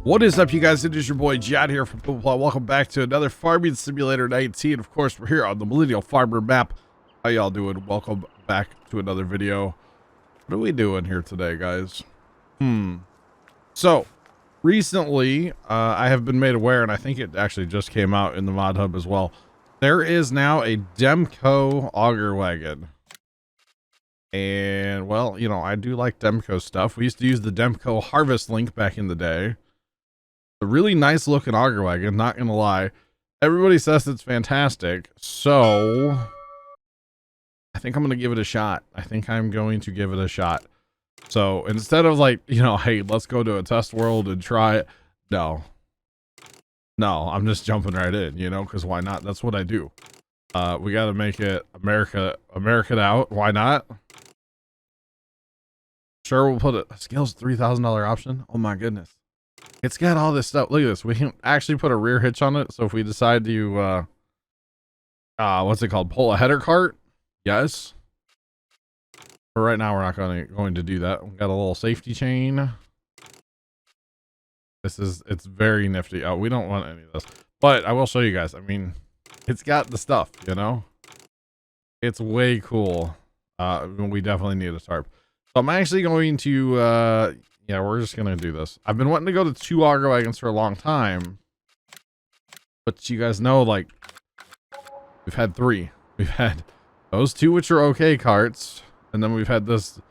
What is up, you guys? It is your boy Jad here from Puma. Welcome back to another Farming Simulator 19. Of course, we're here on the Millennial Farmer map. How y'all doing? Welcome back to another video. What are we doing here today, guys? So, recently, I have been made aware, and I think it actually just came out in the mod hub as well. There is now a demco auger wagon. And, well, you know, I do like demco stuff. We used to use the demco harvest link back in the day. A really nice looking auger wagon, not gonna lie. Everybody says it's fantastic, so I think I'm gonna give it a shot. So instead of like, you know, hey, let's go to a test world and try it. No, I'm just jumping right in, you know, because why not? That's what I do. We gotta make it American out. Why not? Sure, we'll put a scale's $3,000 option. Oh my goodness. It's got all this stuff. Look at this. We can actually put a rear hitch on it. So if we decide to, what's it called? Pull a header cart. Yes. But right now we're not going to do that. We've got a little safety chain. It's very nifty. Oh, we don't want any of this, but I will show you guys. I mean, it's got the stuff, you know, it's way cool. We definitely need a tarp. So I'm actually going to, yeah, we're just gonna do this. I've been wanting to go to 2 auger wagons for a long time, but you guys know, like, we've had 3. We've had those 2, which are okay carts, and then we've had this.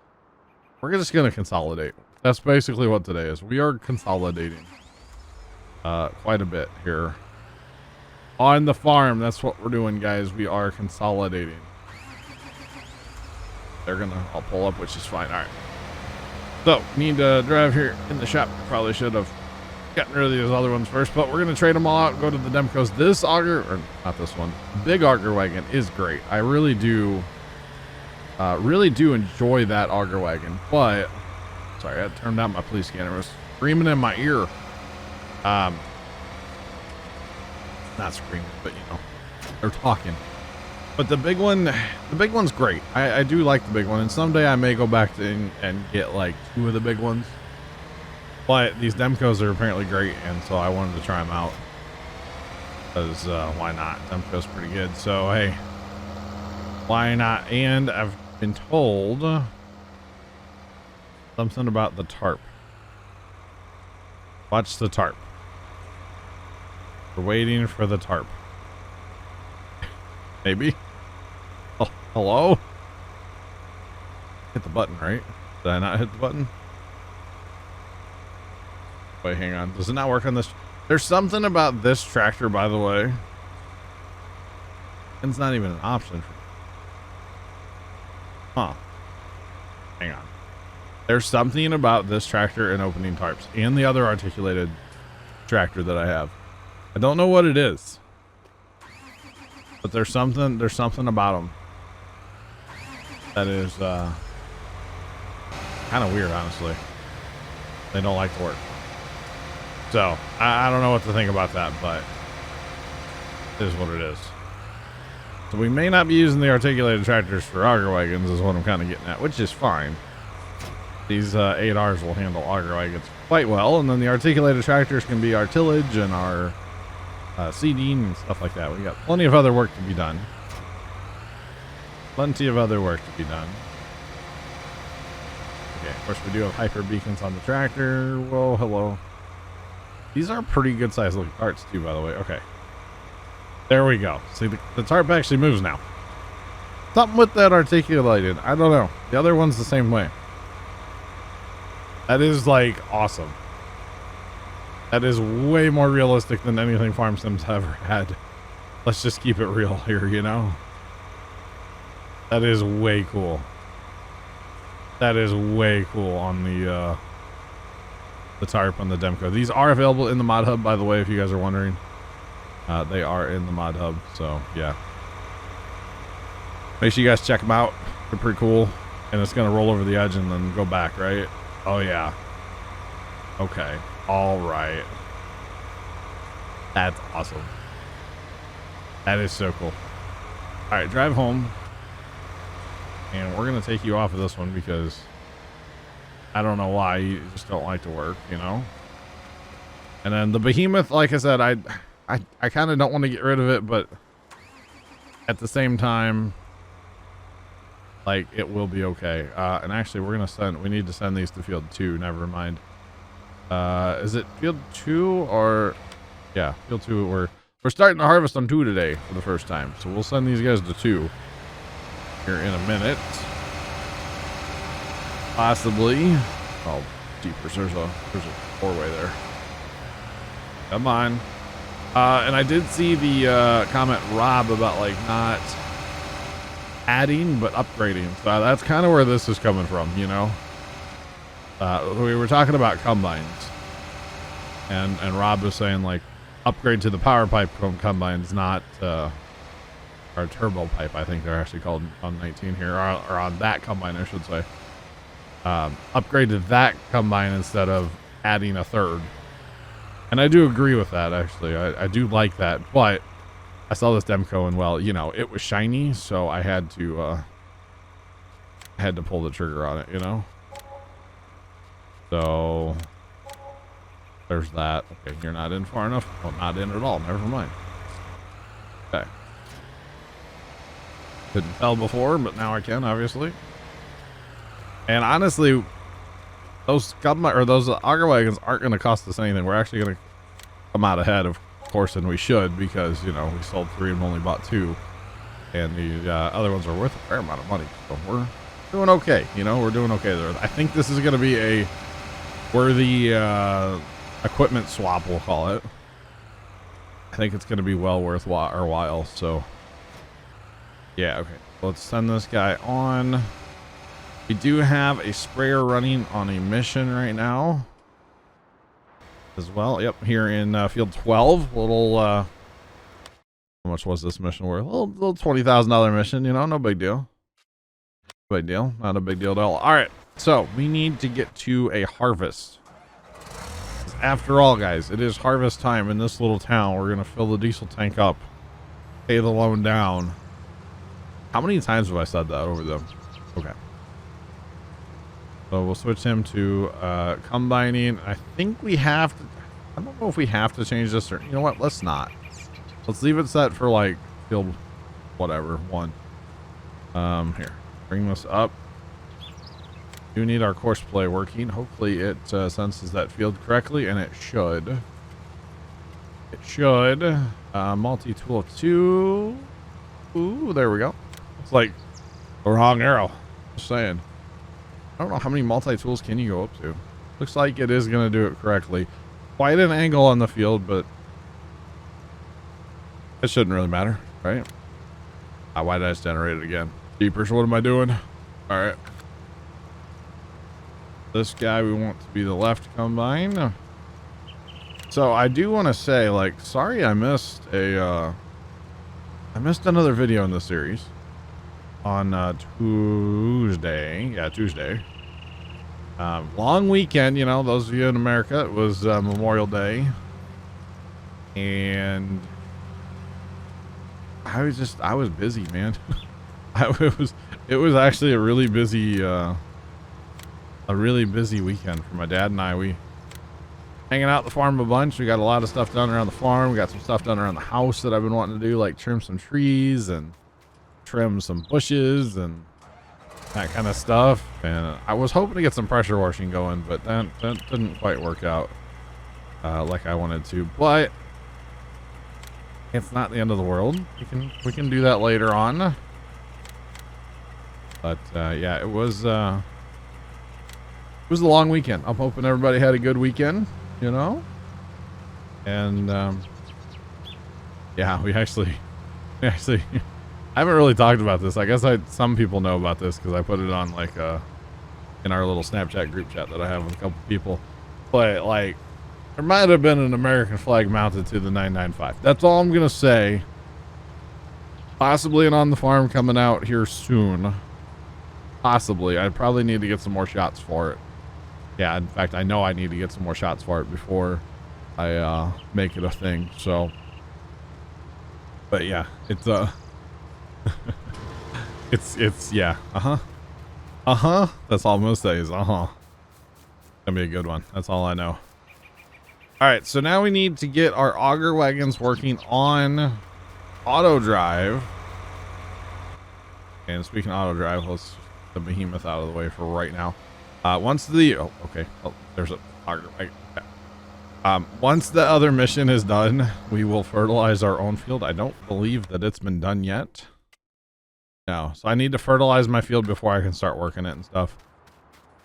We're just gonna consolidate. That's basically what today is. We are consolidating quite a bit here on the farm. That's what we're doing, guys. We are consolidating. I'll pull up, which is fine. All right. So, need to drive here in the shop. Probably should have gotten rid of these other ones first, but we're going to trade them all out and go to the demcos. This auger, or not this one, big auger wagon is great. I really do enjoy that auger wagon, but, sorry, I turned down my police scanner. It was screaming in my ear. Not screaming, but, you know, they're talking. But the big one's great. I do like the big one, and someday I may go back to and get like 2 of the big ones. But these demcos are apparently great, and so I wanted to try them out. Because why not? Demco's pretty good. So hey, why not? And I've been told something about the tarp. Watch the tarp. We're waiting for the tarp. Maybe. Oh, hello? Hit the button, right? Did I not hit the button? Wait, hang on. Does it not work on this? There's something about this tractor, by the way. It's not even an option. Huh. Hang on. There's something about this tractor and opening tarps and the other articulated tractor that I have. I don't know what it is. But there's something about them that is kind of weird, honestly. They don't like to work. So I don't know what to think about that, but it is what it is. So we may not be using the articulated tractors for auger wagons, is what I'm kind of getting at, which is fine. These 8Rs will handle auger wagons quite well, and then the articulated tractors can be our tillage and our seeding and stuff like that. We got plenty of other work to be done. Okay, of course we do have hyper beacons on the tractor. Whoa, hello. These are pretty good sized looking carts too, by the way. Okay. There we go. See, the tarp actually moves now. Something with that articulated. I don't know. The other one's the same way. That is like awesome. That is way more realistic than anything Farm Sims ever had. Let's just keep it real here, you know? That is way cool. That is way cool on the tarp on the demco. These are available in the mod hub, by the way, if you guys are wondering. They are in the mod hub, so yeah. Make sure you guys check them out. They're pretty cool. And it's going to roll over the edge and then go back, right? Oh, yeah. Okay. All right. That's awesome. That is so cool. All right, drive home. And we're going to take you off of this one because I don't know why. You just don't like to work, you know? And then the behemoth, like I said, I kind of don't want to get rid of it, but at the same time, like, it will be okay. And actually, we need to send these to field 2. Never mind. Is it field 2 or, yeah, field 2. We're starting to harvest on 2 today for the first time. So we'll send these guys to 2 here in a minute. Possibly. Oh, jeepers, there's a 4-way there. Come on. And I did see the comment Rob about like not adding but upgrading. So that's kind of where this is coming from, you know. We were talking about combines, and Rob was saying like upgrade to the power pipe combines, not or turbo pipe. I think they're actually called on 19 here, or on that combine, I should say. Upgrade to that combine instead of adding a third. And I do agree with that, actually. I do like that, but I saw this demco and, well, you know, it was shiny, so I had to pull the trigger on it, you know? So there's that. Okay, you're not in far enough. Well, not in at all. Never mind. Okay. Couldn't tell before, but now I can, obviously. And honestly, those auger wagons aren't going to cost us anything. We're actually going to come out ahead, of course, and we should, because, you know, we sold 3 and only bought 2, and the other ones are worth a fair amount of money. So we're doing okay. You know, we're doing okay there. I think this is going to be a worthy equipment swap, we'll call it. I think it's going to be well worth our while. So yeah, okay. Let's send this guy on. We do have a sprayer running on a mission right now as well. Yep, here in field 12. Little how much was this mission worth? A little $20,000 mission, you know, no big deal. Big deal, not a big deal at all. All right, so we need to get to a harvest. After all, guys, it is harvest time in this little town. We're gonna fill the diesel tank up, pay the loan down. How many times have I said that over them? Okay. So we'll switch him to combining. I think we have to, I don't know if we have to change this, or you know what, let's not. Let's leave it set for like field whatever 1. Here, bring this up. Do need our course play working. Hopefully it senses that field correctly, and it should. It should. Multi-tool 2. Ooh, there we go. It's like the wrong arrow. Just saying. I don't know how many multi-tools can you go up to. Looks like it is going to do it correctly. Quite an angle on the field, but it shouldn't really matter, right? Why did I just generate it again? Jeepers, what am I doing? All right. This guy we want to be the left combine. So I do want to say, like, sorry I missed another video in the series on Tuesday. Yeah, Tuesday. Long weekend, you know, those of you in America, it was Memorial Day, and I was busy, man. It was actually a really busy weekend for my dad and I. We hanging out at the farm a bunch. We got a lot of stuff done around the farm. We got some stuff done around the house that I've been wanting to do, like trim some trees and trim some bushes and that kind of stuff. And I was hoping to get some pressure washing going, but that didn't quite work out like I wanted to. But it's not the end of the world. We can do that later on. But yeah, it was a long weekend. I'm hoping everybody had a good weekend, you know. And yeah, we actually I haven't really talked about this. I guess some people know about this because I put it on like in our little Snapchat group chat that I have with a couple people. But like, there might have been an American flag mounted to the 995. That's all I'm gonna say. Possibly an on the farm coming out here soon. Possibly. I probably need to get some more shots for it. Yeah, in fact, I know I need to get some more shots for it before I make it a thing. So, but yeah, it's it's yeah, that's all I'm gonna say is gonna be a good one. That's all I know. All right, so now we need to get our auger wagons working on auto drive. And speaking of auto drive, let's get the behemoth out of the way for right now. Once the there's a auger wagon. Okay. Once the other mission is done, we will fertilize our own field. I don't believe that it's been done yet. No, so I need to fertilize my field before I can start working it and stuff.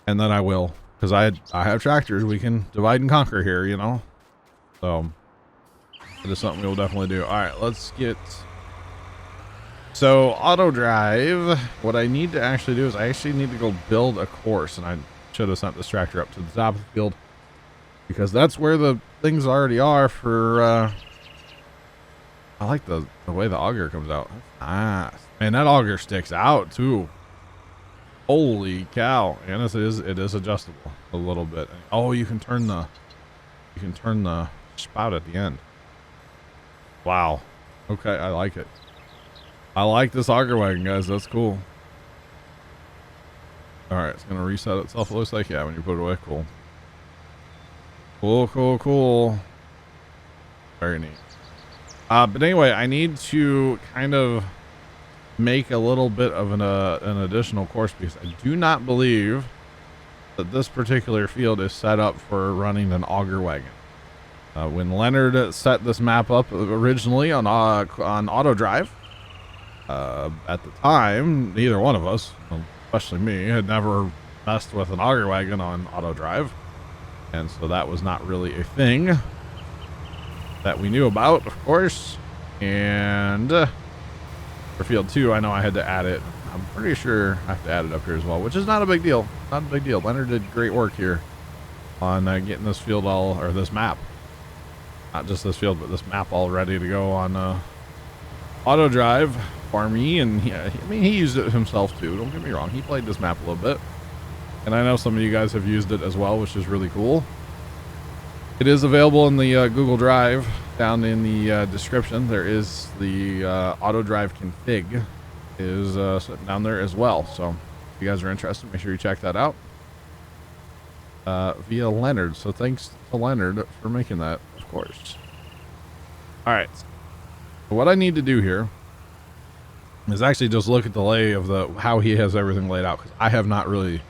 And then I will, because I have tractors. We can divide and conquer here, you know. So it is something we'll definitely do. All right, let's get. So auto drive. What I need to actually do is I actually need to go build a course, and I should have sent this tractor up to the top of the field because that's where the things already are for. I like the way the auger comes out. Nice. Man, that auger sticks out too. Holy cow. And it is adjustable a little bit. Oh, you can turn the spout at the end. Wow. Okay, I like it. I like this auger wagon, guys. That's cool. Alright, it's gonna reset itself. It looks like, yeah, when you put it away. Cool. Cool. Very neat. But anyway, I need to kind of make a little bit of an additional course because I do not believe that this particular field is set up for running an auger wagon. When Leonard set this map up originally on auto drive, at the time, neither one of us, especially me, had never messed with an auger wagon on auto drive, and so that was not really a thing that we knew about, of course. And for field 2, I know I had to add it. I'm pretty sure I have to add it up here as well, which is not a big deal. Not a big deal. Leonard did great work here on getting this field this map, not just this field, but this map all ready to go on auto drive for me. And he used it himself too. Don't get me wrong. He played this map a little bit, and I know some of you guys have used it as well, which is really cool. It is available in the Google Drive down in the description. There is the auto drive config is sitting down there as well. So if you guys are interested, make sure you check that out via Leonard. So thanks to Leonard for making that, of course. All right. So what I need to do here is actually just look at the lay of how he has everything laid out, because I have not really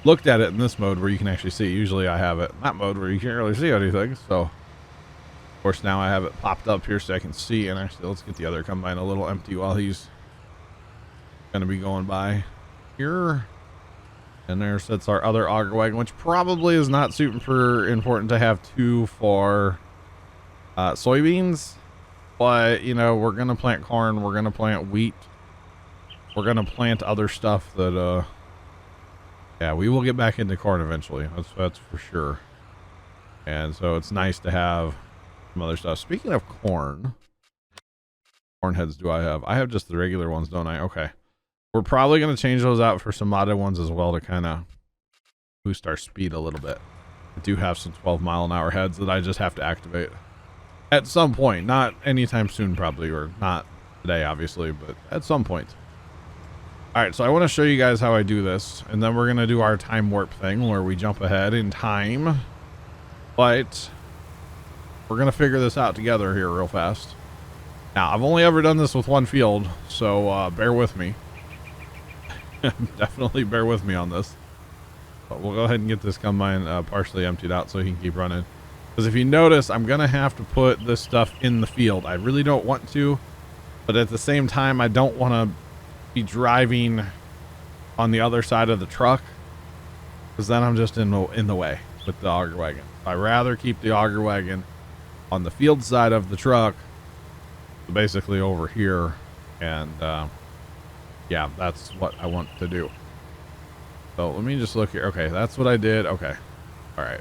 looked at it in this mode where you can actually see. Usually I have it in that mode where you can't really see anything. So of course now I have it popped up here so I can see. And actually, let's get the other combine a little empty while he's going to be going by here. And there sits our other auger wagon, which probably is not super important to have two for soybeans. But, you know, we're going to plant corn. We're going to plant wheat. We're going to plant other stuff that, yeah, we will get back into corn eventually. That's for sure. And so it's nice to have some other stuff. Speaking of corn heads do I have? I have just the regular ones, don't I? Okay. We're probably going to change those out for some modded ones as well to kind of boost our speed a little bit. I do have some 12-mile-an-hour heads that I just have to activate at some point. Not anytime soon, probably, or not today, obviously, but at some point. All right, so I want to show you guys how I do this, and then we're going to do our time warp thing where we jump ahead in time. But we're going to figure this out together here real fast. Now, I've only ever done this with one field, so bear with me. Definitely bear with me on this. But we'll go ahead and get this combine partially emptied out so he can keep running. Because if you notice, I'm going to have to put this stuff in the field. I really don't want to, but at the same time, I don't want to be driving on the other side of the truck, because then I'm just in the way with the auger wagon. I'd rather keep the auger wagon on the field side of the truck, basically over here, and yeah, that's what I want to do. So let me just look here. Okay, that's what I did. Okay, all right,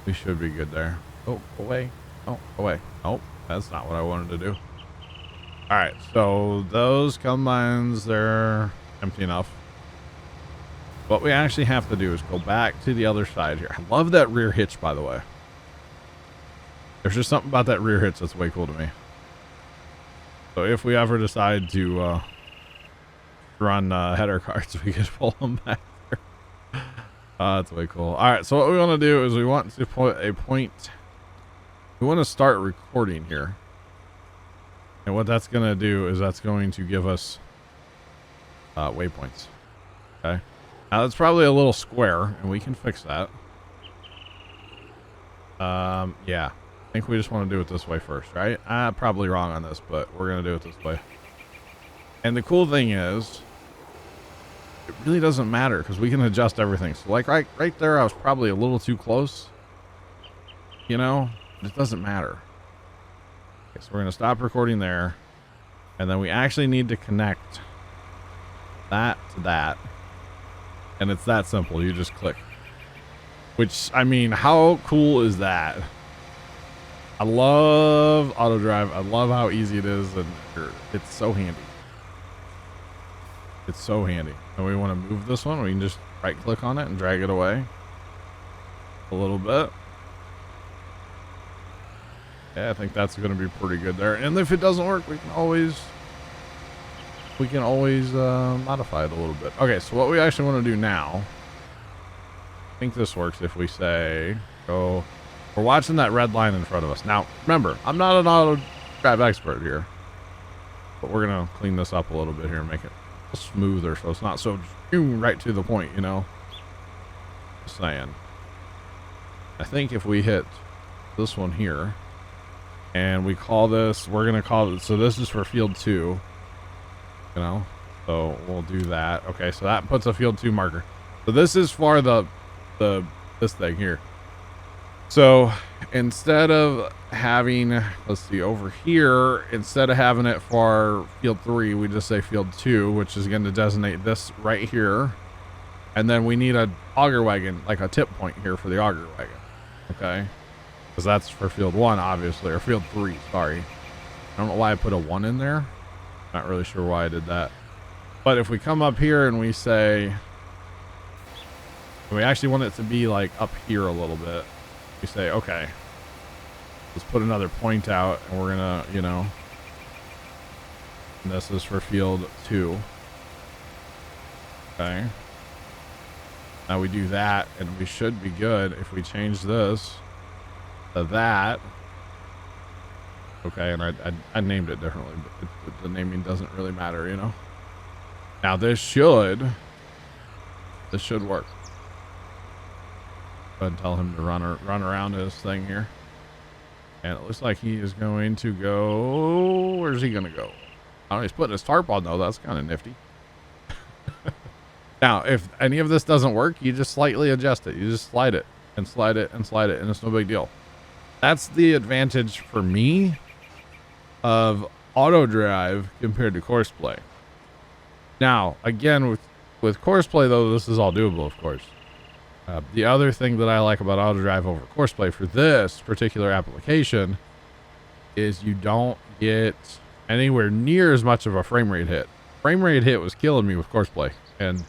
we should be good there. Oh, away. Oh, away. Oh, that's not what I wanted to do. All right, so those combines, they're empty enough. What we actually have to do is go back to the other side here. I love that rear hitch, by the way. There's just something about that rear hitch that's way cool to me. So if we ever decide to run header carts, we could pull them back there. That's way cool. All right, so what we want to do is we want to put a point. We want to start recording here. And what that's going to do is that's going to give us waypoints. Okay. Now that's probably a little square, and we can fix that. Yeah. I think we just want to do it this way first, right? I'm probably wrong on this, but we're going to do it this way. And the cool thing is, it really doesn't matter because we can adjust everything. So like right there, I was probably a little too close. You know, it doesn't matter. Okay, so we're going to stop recording there. And then we actually need to connect that to that. And it's that simple. You just click. Which, I mean, how cool is that? I love autodrive. I love how easy it is. And it's so handy. It's so handy. And we want to move this one. We can just right click on it and drag it away a little bit. Yeah, I think that's going to be pretty good there. And if it doesn't work, we can always modify it a little bit. Okay, so what we actually want to do now, I think this works if we say, go, we're watching that red line in front of us. Now, remember, I'm not an auto drive expert here, but we're going to clean this up a little bit here and make it smoother so it's not so right to the point, you know. Just saying. I think if we hit this one here and we call this, we're going to call it, so this is for field 2, you know, so we'll do that. Okay, so that puts a field 2 marker. So this is for this thing here. So instead of having, let's see, over here, instead of having it for field 3, we just say field 2, which is going to designate this right here. And then we need a auger wagon, like a tip point here for the auger wagon. Okay. Because that's for field 1, obviously, or field 3, sorry. I don't know why I put a 1 in there. Not really sure why I did that. But if we come up here and we say, we actually want it to be like up here a little bit. We say, okay, let's put another point out and we're gonna, you know, and this is for field 2. Okay. Now we do that and we should be good if we change this to that. Okay, and I named it differently, but the naming doesn't really matter, you know. Now this should work. Go ahead and tell him to run around his thing here. And it looks like he is going to go, where's he going to go? Oh, he's putting his tarp on though. That's kind of nifty. Now, if any of this doesn't work, you just slightly adjust it. You just slide it and slide it and slide it, and it's no big deal. That's the advantage for me of auto drive compared to course play. Now, again, with course play though, this is all doable, of course. The other thing that I like about auto drive over course play for this particular application is you don't get anywhere near as much of a frame rate hit. Frame rate hit was killing me with course play, and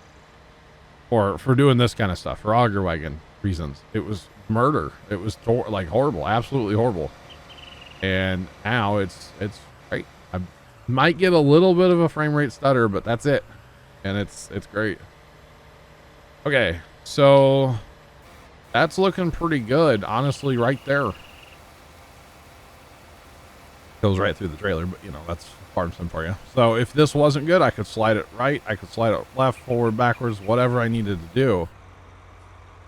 for doing this kind of stuff for auger wagon reasons. It was murder. It was like horrible, absolutely horrible. And now it's great. I might get a little bit of a frame rate stutter, but that's it, and it's great. Okay, so that's looking pretty good, honestly, right there. Goes right through the trailer, but you know, that's farm sim for you. So if this wasn't good, I could slide it right, I could slide it left, forward, backwards, whatever I needed to do.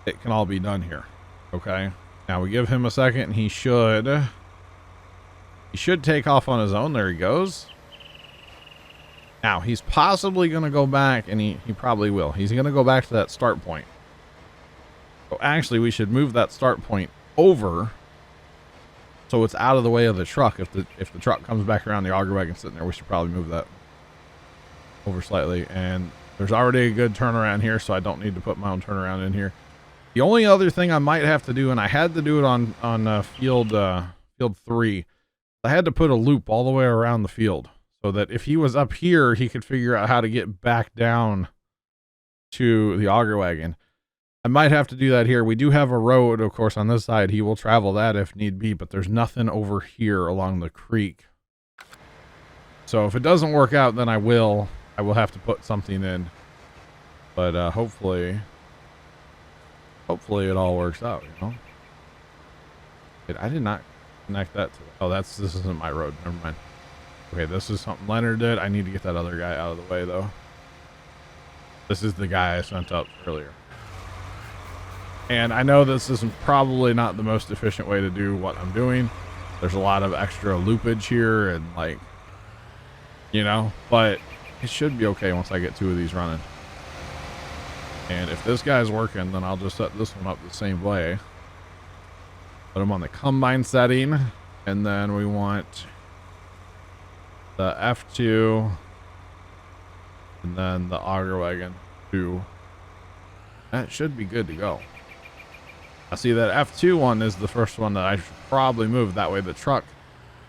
It can all be done here. Okay, now we give him a second and he should take off on his own. There he goes. Now he's possibly going to go back, and he probably will. He's going to go back to that start point. So actually we should move that start point over so it's out of the way of the truck. If the truck comes back around, the auger wagon sitting there, we should probably move that over slightly. And there's already a good turnaround here, so I don't need to put my own turnaround in here. The only other thing I might have to do, and I had to do it on field 3, I had to put a loop all the way around the field so that if he was up here, he could figure out how to get back down to the auger wagon. I might have to do that here. We do have a road, of course, on this side. He will travel that if need be, but there's nothing over here along the creek. So if it doesn't work out, then I will have to put something in. But hopefully hopefully it all works out, you know. I did not connect that to, oh, this isn't my road. Never mind. Okay, this is something Leonard did. I need to get that other guy out of the way though. This is the guy I sent up earlier. And I know this is probably not the most efficient way to do what I'm doing. There's a lot of extra loopage here and like, you know, but it should be okay once I get 2 of these running. And if this guy's working, then I'll just set this one up the same way. Put him on the combine setting. And then we want the F2 and then the auger wagon 2. That should be good to go. I see that F2 one is the first one that I should probably move. That way the truck,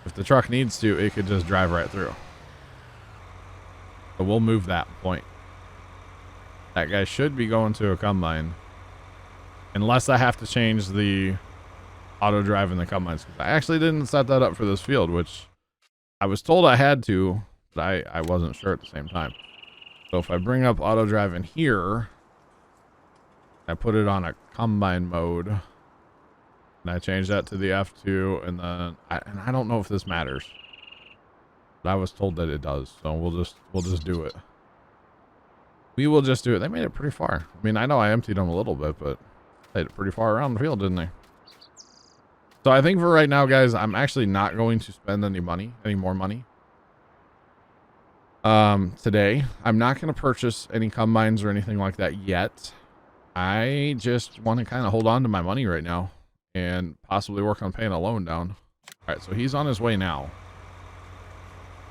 if the truck needs to, it could just drive right through. So we'll move that point. That guy should be going to a combine. Unless I have to change the auto drive in the combines. I actually didn't set that up for this field, which I was told I had to, but I wasn't sure at the same time. So if I bring up auto drive in here, I put it on a combine mode, and I change that to the F2, and then I don't know if this matters, but I was told that it does, so we'll just do it. We will just do it. They made it pretty far. I mean, I know I emptied them a little bit, but they made it pretty far around the field, didn't they? So I think for right now, guys, I'm actually not going to spend any more money. Today, I'm not going to purchase any combines or anything like that yet. I just want to kind of hold on to my money right now and possibly work on paying a loan down. All right, so he's on his way now.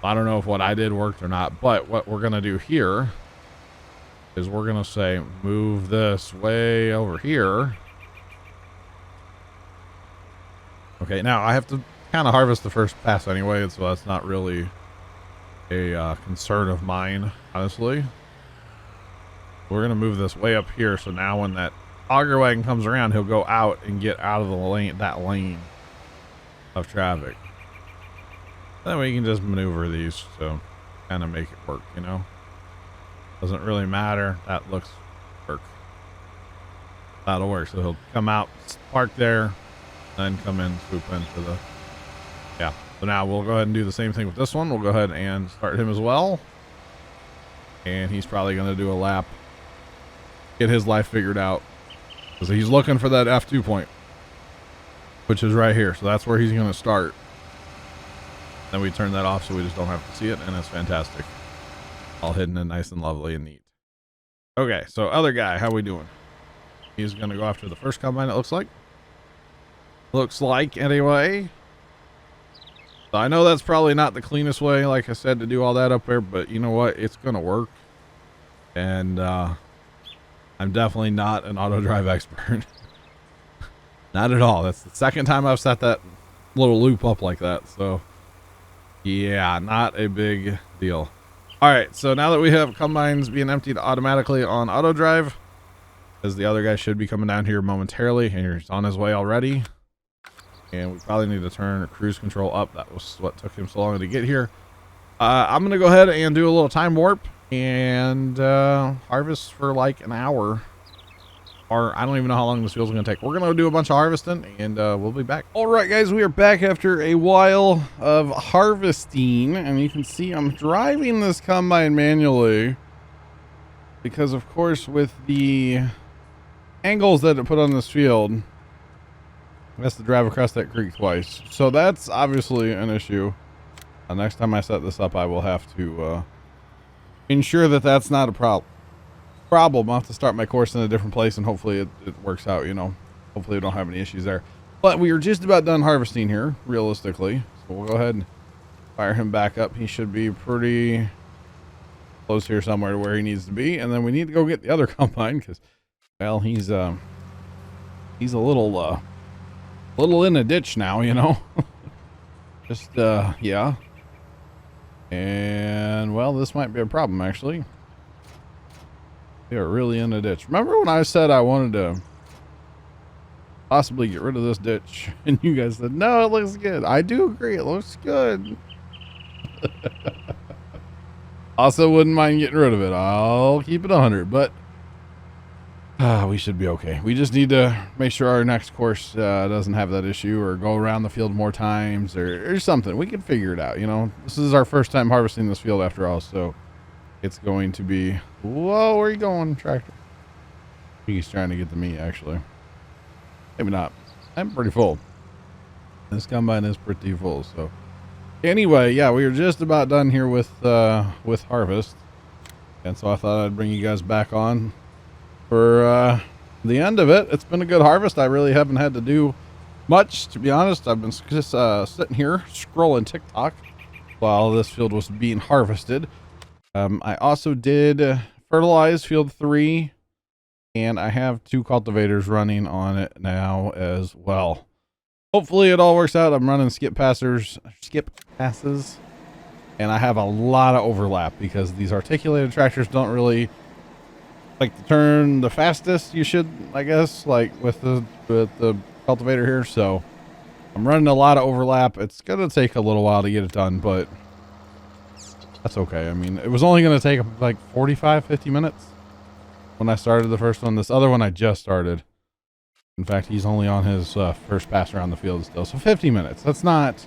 I don't know if what I did worked or not, but what we're going to do here is we're going to say move this way over here. Okay, now I have to kind of harvest the first pass anyway, so that's not really a concern of mine, honestly. We're going to move this way up here, so now when that auger wagon comes around, he'll go out and get out of the lane, that lane of traffic. Then we can just maneuver these to kind of make it work, you know? Doesn't really matter. That looks work. That'll work. So he'll come out, park there, then come in, swoop into the, yeah. So now we'll go ahead and do the same thing with this one. We'll go ahead and start him as well. And he's probably going to do a lap, get his life figured out, because he's looking for that F2 point, which is right here. So that's where he's going to start. Then we turn that off so we just don't have to see it, and it's fantastic. All hidden and nice and lovely and neat. Okay, so other guy, how we doing? He's going to go after the first combine, it looks like. Looks like, anyway. So I know that's probably not the cleanest way, like I said, to do all that up there, but you know what? It's going to work. And I'm definitely not an auto drive expert. Not at all. That's the second time I've set that little loop up like that. So yeah, not a big deal. All right, so now that we have combines being emptied automatically on auto drive, as the other guy should be coming down here momentarily, and he's on his way already. And we probably need to turn cruise control up. That was what took him so long to get here. I'm going to go ahead and do a little time warp and harvest for like an hour. Or I don't even know how long this field's going to take. We're going to do a bunch of harvesting, and we'll be back. All right, guys, we are back after a while of harvesting. And you can see I'm driving this combine manually. Because, of course, with the angles that it put on this field, it has to drive across that creek twice. So that's obviously an issue. Next time I set this up, I will have to ensure that that's not a problem. I'll have to start my course in a different place, and hopefully it works out, you know. Hopefully we don't have any issues there. But we are just about done harvesting here, realistically. So we'll go ahead and fire him back up. He should be pretty close here somewhere to where he needs to be. And then we need to go get the other combine because, well, he's a little in a ditch now, you know. Just yeah. And well, this might be a problem actually. They're really in a ditch. Remember when I said I wanted to possibly get rid of this ditch, and you guys said no, it looks good. I do agree, it looks good. Also wouldn't mind getting rid of it. I'll keep it 100, but We should be okay. We just need to make sure our next course doesn't have that issue, or go around the field more times, or something. We can figure it out, you know. This is our first time harvesting this field after all, so it's going to be... Whoa, where are you going, tractor? I think he's trying to get to me, actually. Maybe not. I'm pretty full. This combine is pretty full, so... Anyway, yeah, we were just about done here with harvest. And so I thought I'd bring you guys back on for the end of it. It's been a good harvest. I really haven't had to do much, to be honest. I've been just sitting here scrolling TikTok while this field was being harvested. I also did fertilize field 3, and I have 2 cultivators running on it now as well. Hopefully it all works out. I'm running skip passes, and I have a lot of overlap because these articulated tractors don't really like to turn the fastest you should, I guess, like with the cultivator here. So I'm running a lot of overlap. It's gonna take a little while to get it done, but that's okay. I mean, it was only gonna take like 45-50 minutes when I started the first one. This other one I just started. In fact, he's only on his first pass around the field still, so 50 minutes. That's not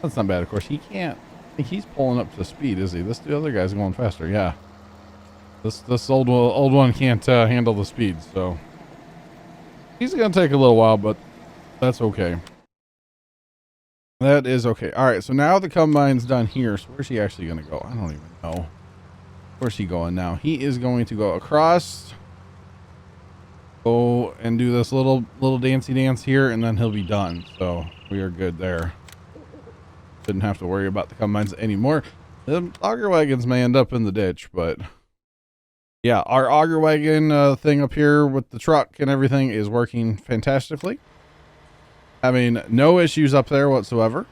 bad. Of course, he can't. I think he's pulling up to speed, is he? The other guy's going faster. Yeah. This old one can't handle the speed, so he's gonna take a little while, but that's okay. That is okay. All right, so now the combine's done here. So where's he actually gonna go? I don't even know. Where's he going now? He is going to go across. Go and do this little dancey dance here, and then he'll be done. So we are good there. Didn't have to worry about the combines anymore. The auger wagons may end up in the ditch, but yeah, our auger wagon thing up here with the truck and everything is working fantastically. Having no issues up there whatsoever.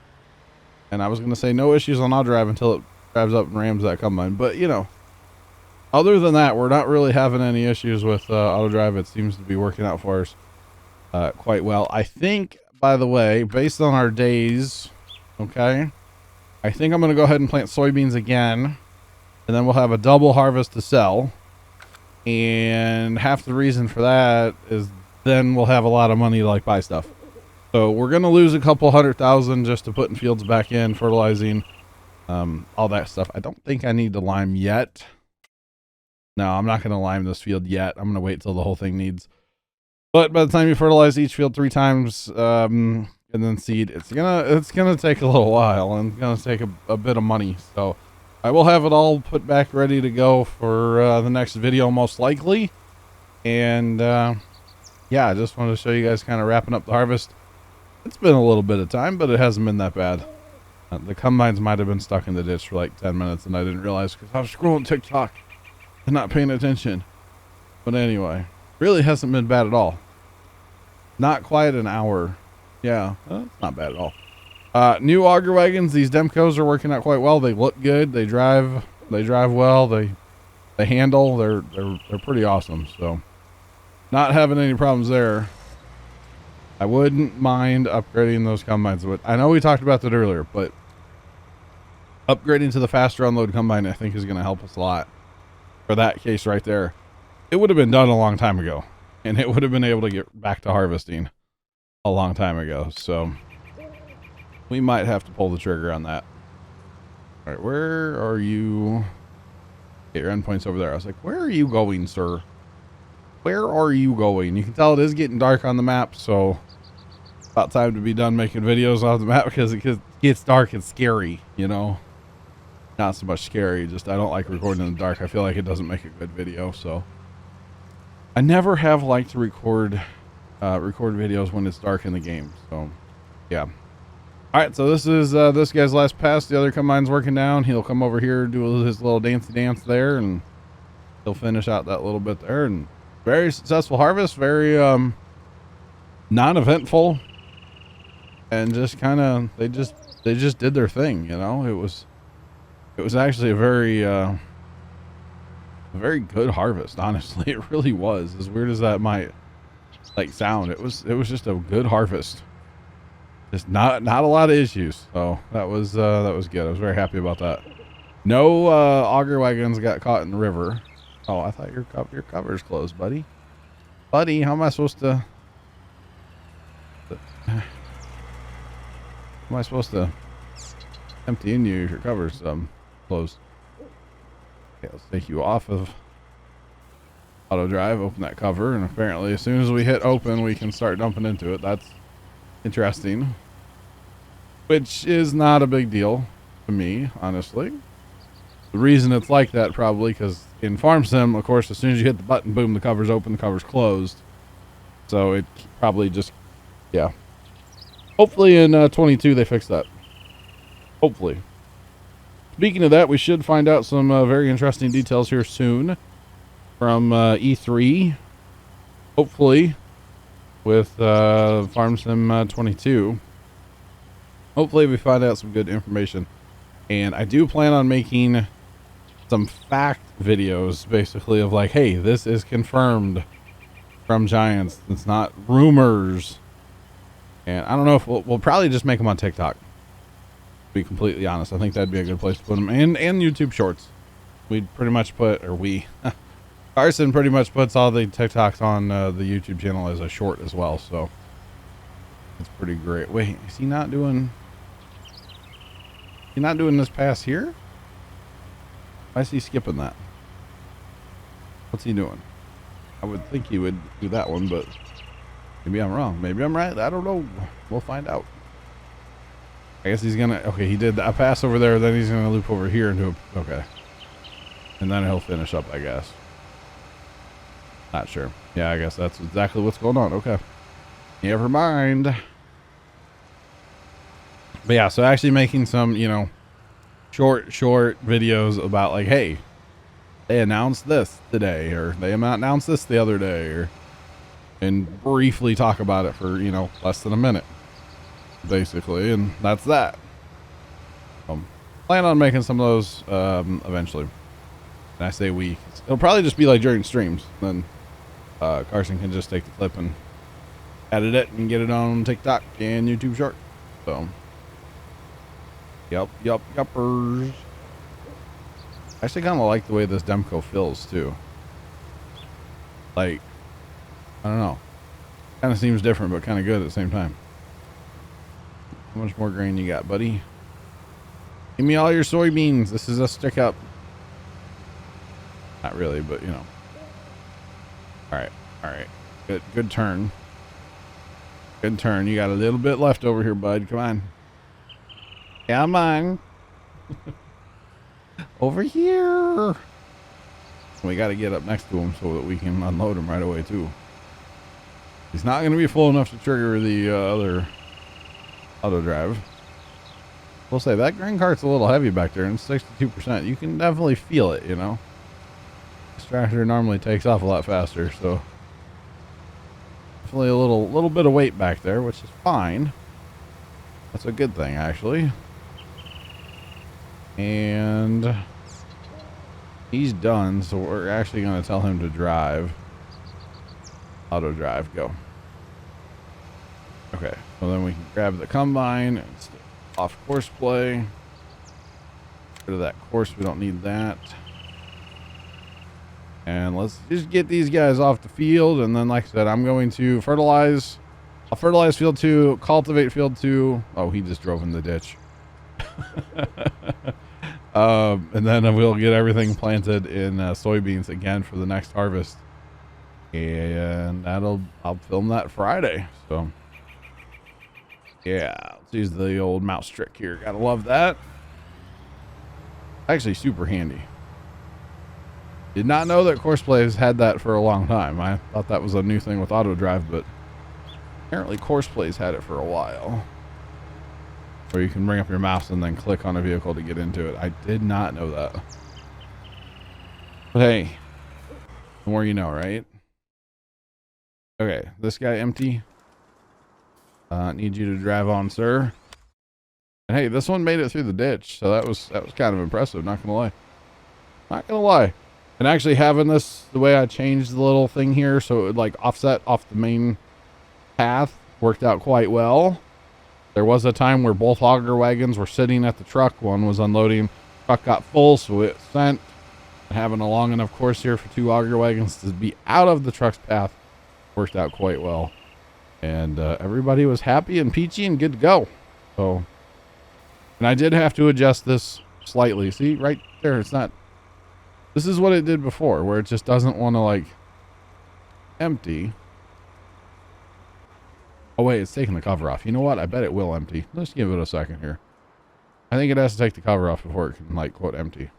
And I was going to say no issues on autodrive until it drives up and rams that combine, but you know, other than that, we're not really having any issues with autodrive. It seems to be working out for us quite well. I think, by the way, based on our days, okay, I think I'm going to go ahead and plant soybeans again, and then we'll have a double harvest to sell. And half the reason for that is then we'll have a lot of money to like buy stuff. So we're going to lose a couple 100,000 just to putting fields back in, fertilizing, all that stuff. I don't think I need to lime yet. No, I'm not going to lime this field yet. I'm going to wait till the whole thing needs. But by the time you fertilize each field 3 times, and then seed, it's gonna take a little while and gonna take a bit of money. So I will have it all put back ready to go for the next video most likely. And yeah, I just wanted to show you guys kind of wrapping up the harvest. It's been a little bit of time, but it hasn't been that bad. The combines might have been stuck in the ditch for like 10 minutes and I didn't realize because I was scrolling TikTok and not paying attention. But anyway, really hasn't been bad at all. Not quite an hour. Yeah, it's not bad at all. New auger wagons. These demcos are working out quite well. They look good. They drive well. They handle. They're pretty awesome. So not having any problems there. I wouldn't mind upgrading those combines. But I know we talked about that earlier, but upgrading to the faster unload combine I think is going to help us a lot for that case right there. It would have been done a long time ago, and it would have been able to get back to harvesting a long time ago. So we might have to pull the trigger on that. All right, where are you? Okay, your endpoint's over there. I was like, where are you going, sir? Where are you going? You can tell it is getting dark on the map, so about time to be done making videos off the map because it gets dark and scary, you know? Not so much scary, just I don't like recording in the dark. I feel like it doesn't make a good video, so I never have liked to record videos when it's dark in the game. So yeah. All right, so this is this guy's last pass. The other combine's working down. He'll come over here, do his little dancey dance there, and he'll finish out that little bit there. And very successful harvest, very non-eventful, and just kind of they just did their thing, you know. It was actually a very good harvest, honestly. It really was. As weird as that might like sound, it was just a good harvest. Just not a lot of issues. So that was good. I was very happy about that. No auger wagons got caught in the river. Oh, I thought your cover's closed, buddy. Buddy, how am I supposed to... How am I supposed to empty in you if your cover's closed? Okay, let's take you off of auto drive, open that cover, and apparently as soon as we hit open, we can start dumping into it. That's interesting. Which is not a big deal to me, honestly. The reason it's like that probably because in Farm Sim, of course, as soon as you hit the button, boom, the cover's open, the cover's closed. So it probably just, yeah. Hopefully in 22 they fix that. Hopefully. Speaking of that, we should find out some very interesting details here soon from E3. Hopefully with Farm Sim 22. Hopefully we find out some good information. And I do plan on making some fact videos, basically, of like, hey, this is confirmed from Giants. It's not rumors. And I don't know if we'll probably just make them on TikTok. To be completely honest, I think that'd be a good place to put them. And YouTube Shorts. We'd pretty much put, or we, Carson pretty much puts all the TikToks on the YouTube channel as a short as well. So it's pretty great. Wait, is he not doing... He's not doing this pass here? Why is he skipping that? What's he doing? I would think he would do that one, but maybe I'm wrong. Maybe I'm right. I don't know. We'll find out. I guess he's gonna... Okay, he did a pass over there, then he's gonna loop over here and do a... Okay. And then he'll finish up, I guess. Not sure. Yeah, I guess that's exactly what's going on. Okay. Never mind. But yeah, so actually making some, you know, short videos about like, hey, they announced this today, or they announced this the other day, or, and briefly talk about it for, you know, less than a minute, basically, and that's that. Plan on making some of those eventually. And I say we, it'll probably just be like during streams. Then Carson can just take the clip and edit it and get it on TikTok and YouTube Short. So. Yuppers. I actually kind of like the way this demco feels too. Like, I don't know. Kind of seems different, but kind of good at the same time. How much more grain you got, buddy? Give me all your soybeans. This is a stick up. Not really, but you know. All right. Good turn. Good turn. You got a little bit left over here, bud. Come on. Come on. Over here. We got to get up next to him so that we can unload him right away too. He's not going to be full enough to trigger the other auto drive. We'll say that grain cart's a little heavy back there, and it's 62%. You can definitely feel it, you know. This tractor normally takes off a lot faster, so definitely a little bit of weight back there, which is fine. That's a good thing, actually. And he's done, so we're actually going to tell him to drive. Auto drive, go. Okay, so then we can grab the combine and off course play. Get rid of that course, we don't need that. And let's just get these guys off the field, and then like I said, I'm going to fertilize. I'll fertilize field 2, cultivate field 2. Oh, he just drove in the ditch. And then we'll get everything planted in soybeans again for the next harvest, and I'll film that Friday. So yeah, let's use the old mouse trick here. Gotta love that. Actually super handy. Did not know that course plays had that for a long time. I thought that was a new thing with auto drive, but apparently course plays had it for a while. Where you can bring up your mouse and then click on a vehicle to get into it. I did not know that. But hey, the more you know, right? Okay, this guy empty. Need you to drive on, sir. And hey, this one made it through the ditch, so that was kind of impressive, not gonna lie. Not gonna lie. And actually having this the way I changed the little thing here so it would like offset off the main path worked out quite well. There was a time where both auger wagons were sitting at the truck. One was unloading. Truck got full, so it sent. Having a long enough course here for 2 auger wagons to be out of the truck's path worked out quite well. And everybody was happy and peachy and good to go. So, and I did have to adjust this slightly. See, right there, it's not, this is what it did before, where it just doesn't want to, like, empty. Oh, wait, it's taking the cover off. You know what? I bet it will empty. Let's give it a second here. I think it has to take the cover off before it can, like, quote, empty.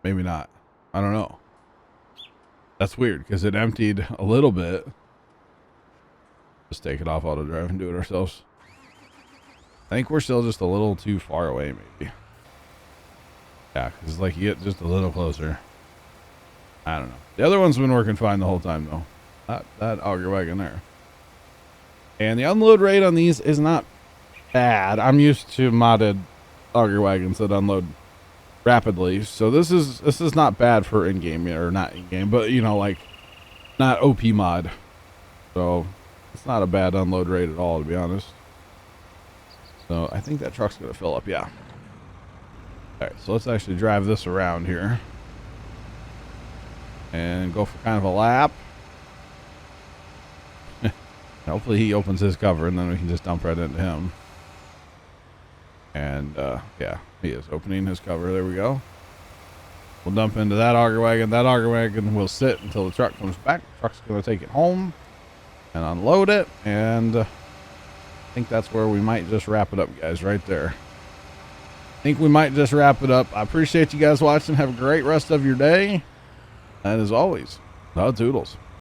Maybe not. I don't know. That's weird, because it emptied a little bit. Just take it off autodrive and do it ourselves. I think we're still just a little too far away, maybe. Yeah, because, like, you get just a little closer. I don't know. The other one's been working fine the whole time, though. That auger wagon there. And the unload rate on these is not bad. I'm used to modded auger wagons that unload rapidly, so this is not bad for in-game, or not in-game, but, you know, like, not OP mod. So it's not a bad unload rate at all, to be honest. So I think that truck's gonna fill up. Yeah. All right, so let's actually drive this around here and go for kind of a lap. Hopefully he opens his cover and then we can just dump right into him. And yeah, he is opening his cover. There we go. We'll dump into that auger wagon. That auger wagon will sit until the truck comes back. The truck's going to take it home and unload it. And I think that's where we might just wrap it up, guys, right there. I think we might just wrap it up. I appreciate you guys watching. Have a great rest of your day. And as always, no toodles.